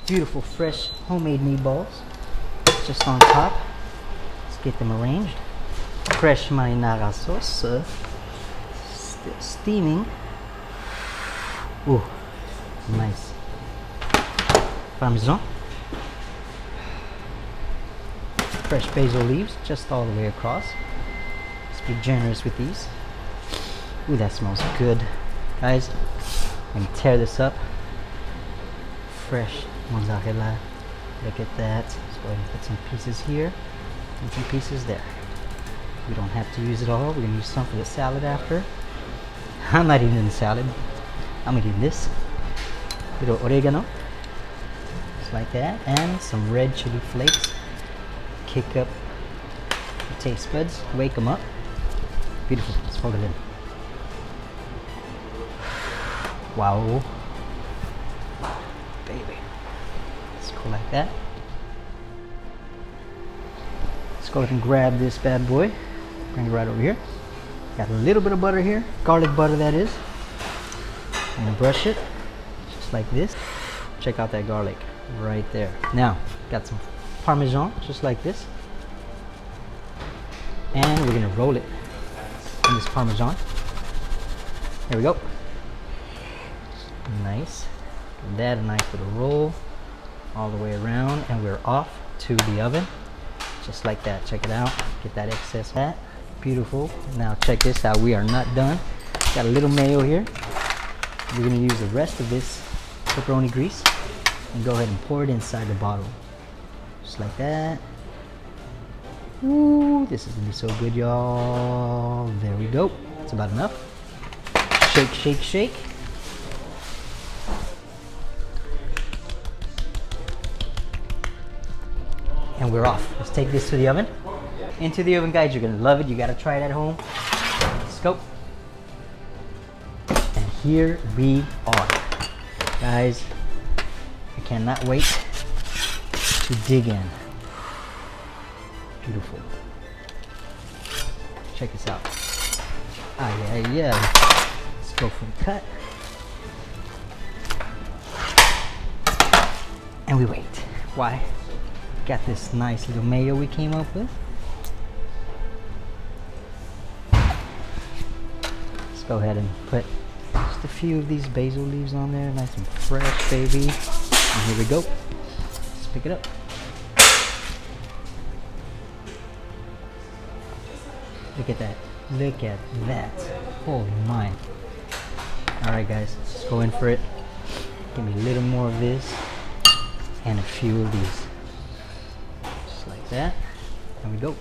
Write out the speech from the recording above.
beautiful fresh homemade meatballs just on top. Let's get them arranged. Fresh marinara sauce, still steaming. Ooh, nice. Parmesan. Fresh basil leaves just all the way across. Let's be generous with these. Ooh, that smells good. Guys, I'm gonna tear this up. Fresh mozzarella. Look at that. Let's go ahead and put some pieces here and some pieces there. We don't have to use it all. We're gonna use some for the salad after. I'm not eating the salad. I'm gonna eat this. Little oregano. Just like that. And some red chili flakes. Kick up the taste buds. Wake them up. Beautiful. Let's fold it in. Wow. Baby. Let's go like that. Let's go ahead and grab this bad boy. Bring it right over here. Got a little bit of butter here. Garlic butter, that is. I'm gonna brush it just like this. Check out that garlic right there. Now, got some Parmesan, just like this. And we're gonna roll it in this Parmesan. There we go. Nice. Give that a nice little roll all the way around, and we're off to the oven. Just like that. Check it out. Get that excess fat. Beautiful. Now check this out. We are not done. Got a little mayo here. We're gonna use the rest of this pepperoni grease and go ahead and pour it inside the bottle. Just like that. Ooh, this is gonna be so good, y'all. There we go. That's about enough. Shake, shake, shake. And we're off. Let's take this to the oven. Into the oven, guys. You're gonna love it. You gotta try it at home. Let's go. And here we are. Guys, I cannot wait to dig in. Beautiful. Check this out. Ah, yeah, yeah. Let's go for the cut. And we wait. Why? Got this nice little mayo we came up with. Let's go ahead and put just a few of these basil leaves on there. Nice and fresh, baby. And here we go. Let's pick it up. Look at that. Look at that. Holy my. Alright guys, let's go in for it. Give me a little more of this and a few of these. Just like that. There we go.